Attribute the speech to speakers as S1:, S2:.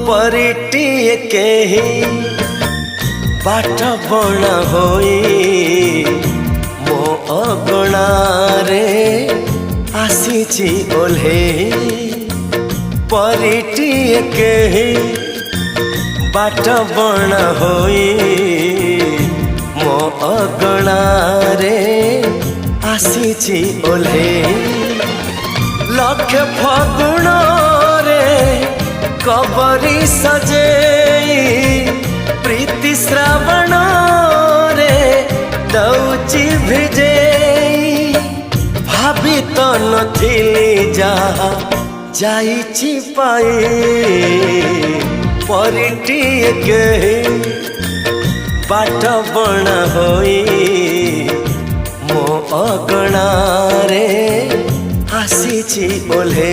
S1: परिटिए केही बाट बणा होई मो अगणारे आसीची ओल्हे परिटिए केही बाट बणा होई मो अगणारे आसीची ओल्हे लक्ष फगुण रे कबरी सजे प्रीति श्रावण रे दौची भिजे भाभी तो नथिली जहा जाइची पाई परिटिए केही बाट बणा होई मो अगणारे आसीची ओल्हे।